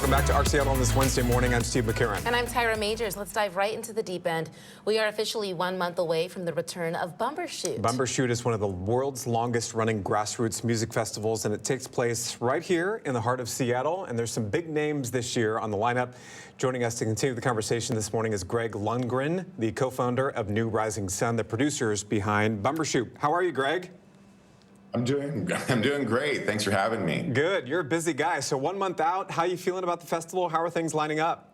Welcome back to Arc Seattle on this Wednesday morning. I'm Steve McCarron. And I'm Tyrah Majors. Let's dive right into the deep end. We are officially 1 month away from the return of Bumbershoot. Bumbershoot is one of the world's longest running grassroots music festivals, and it takes place right here in the heart of Seattle. And there's some big names this year on the lineup. Joining us to continue the conversation this morning is Greg Lundgren, the co-founder of New Rising Sun, the producers behind Bumbershoot. How are you, Greg? I'm doing great. Thanks for having me. Good. You're a busy guy. So 1 month out, how are you feeling about the festival? How are things lining up?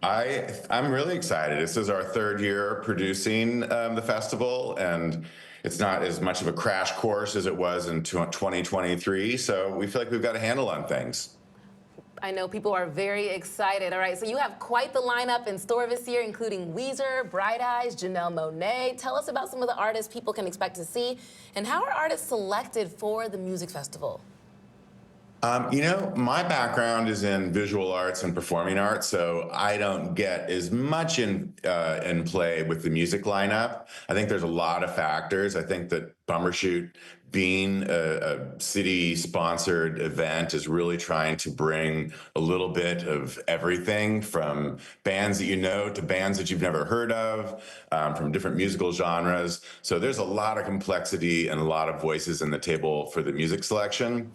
I'm really excited. This is our third year producing the festival, and it's not as much of a crash course as it was in 2023. So we feel like we've got a handle on things. I know people are very excited. All right, so you have quite the lineup in store this year, including Weezer, Bright Eyes, Janelle Monáe. Tell us about some of the artists people can expect to see, and how are artists selected for the music festival? My background is in visual arts and performing arts, so I don't get as much in play with the music lineup. I think there's a lot of factors. I think that Bumbershoot, being a city-sponsored event, is really trying to bring a little bit of everything, from bands that you know to bands that you've never heard of, from different musical genres. So there's a lot of complexity and a lot of voices in the table for the music selection.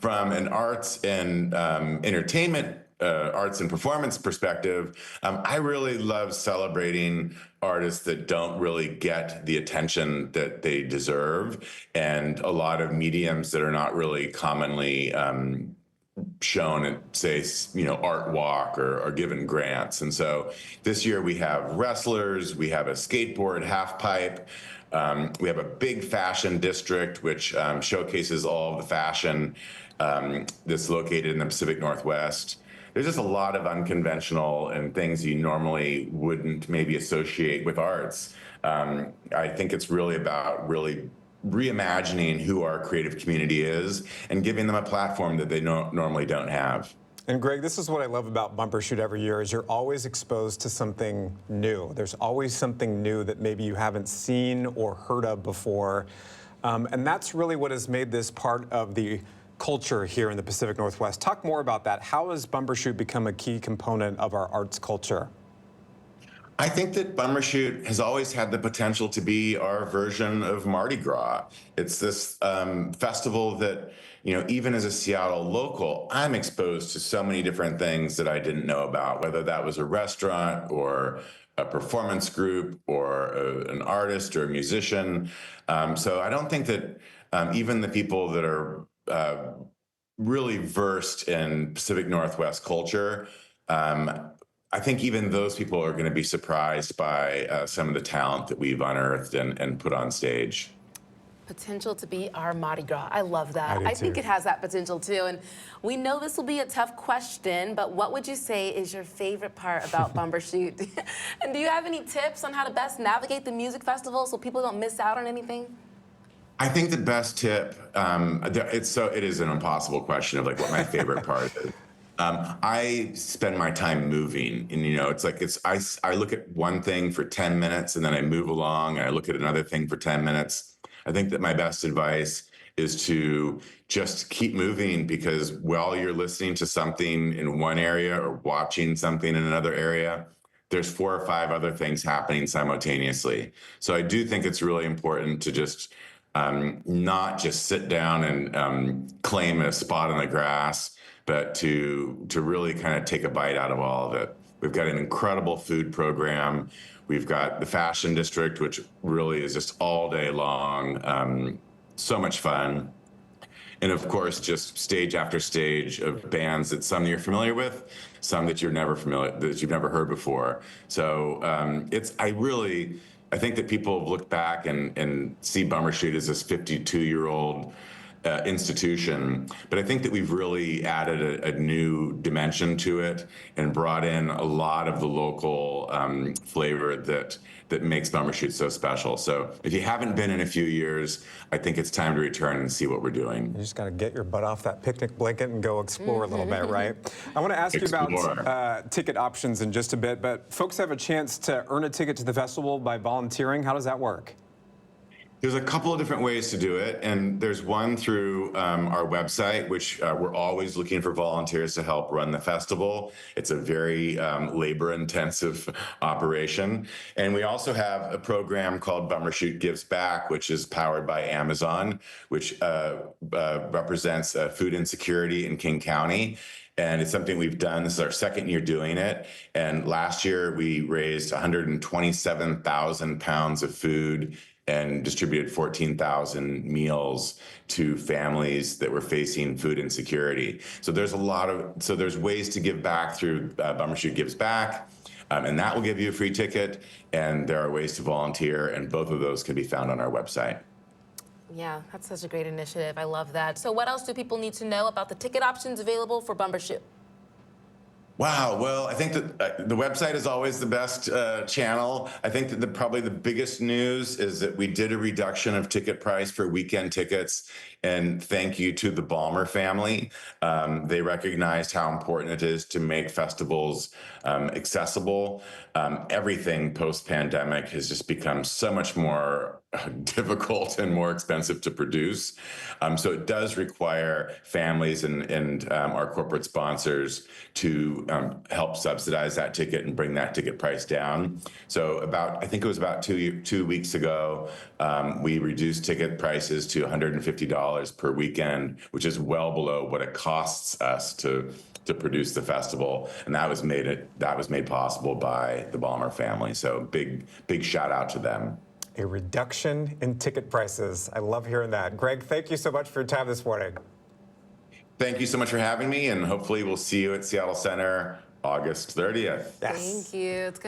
From an arts and entertainment, arts and performance perspective, I really love celebrating artists that don't really get the attention that they deserve, and a lot of mediums that are not really commonly shown at, say, Art Walk or given grants. And so this year we have wrestlers, we have a skateboard half pipe, we have a big fashion district which showcases all of the fashion that's located in the Pacific Northwest. There's just a lot of unconventional and things you normally wouldn't maybe associate with arts. I think it's really about reimagining who our creative community is and giving them a platform that they normally don't have. And Greg, this is what I love about Bumbershoot every year, is you're always exposed to something new. There's always something new that maybe you haven't seen or heard of before. And that's really what has made this part of the culture here in the Pacific Northwest. Talk more about that. How has Bumbershoot become a key component of our arts culture? I think that Bumbershoot has always had the potential to be our version of Mardi Gras. It's this festival that, even as a Seattle local, I'm exposed to so many different things that I didn't know about, whether that was a restaurant or a performance group or an artist or a musician. So I don't think that even the people that are really versed in Pacific Northwest culture, I think even those people are going to be surprised by some of the talent that we've unearthed and put on stage. Potential to be our Mardi Gras. I love that. I think it has that potential too. And we know this will be a tough question, but what would you say is your favorite part about Bumbershoot? And do you have any tips on how to best navigate the music festival so people don't miss out on anything? I think the best tip, it is an impossible question of what my favorite part is. I spend my time moving, and I look at one thing for 10 minutes and then I move along and I look at another thing for 10 minutes. I think that my best advice is to just keep moving, because while you're listening to something in one area or watching something in another area, there's 4 or 5 other things happening simultaneously. So I do think it's really important to just not just sit down and claim a spot in the grass, but to really kind of take a bite out of all of it. We've got an incredible food program. We've got the fashion district, which really is just all day long, so much fun. And of course, just stage after stage of bands that some you're familiar with, some that you've never heard before. So I think that people have looked back and see Bumbershoot as this 52-year-old institution, but I think that we've really added a new dimension to it and brought in a lot of the local flavor that makes Bumbershoot so special. So if you haven't been in a few years, I think it's time to return and see what we're doing. You just got to get your butt off that picnic blanket and go explore a little bit, right? I want to ask you about ticket options in just a bit, but folks have a chance to earn a ticket to the festival by volunteering. How does that work? There's a couple of different ways to do it, and there's one through our website, which we're always looking for volunteers to help run the festival. It's a very labor-intensive operation, and we also have a program called Bumbershoot Gives Back, which is powered by Amazon, which represents food insecurity in King County. And it's something we've done. This is our second year doing it. And last year we raised 127,000 pounds of food and distributed 14,000 meals to families that were facing food insecurity. So there's there's ways to give back through Bumbershoot Gives Back, and that will give you a free ticket. And there are ways to volunteer, and both of those can be found on our website. Yeah, that's such a great initiative. I love that. So what else do people need to know about the ticket options available for Bumbershoot? Wow. Well, I think that the website is always the best channel. I think that probably the biggest news is that we did a reduction of ticket price for weekend tickets. And thank you to the Ballmer family. They recognized how important it is to make festivals accessible. Everything post-pandemic has just become so much more difficult and more expensive to produce. So it does require families and our corporate sponsors to help subsidize that ticket and bring that ticket price down. So I think it was about two weeks ago, we reduced ticket prices to $150 per weekend, which is well below what it costs us to produce the festival, and that was made possible by the Ballmer family. So big shout out to them. A reduction in ticket prices. I love hearing that. Greg, thank you so much for your time this morning. Thank you so much for having me, and hopefully we'll see you at Seattle Center August 30th. Yes. Thank you. It's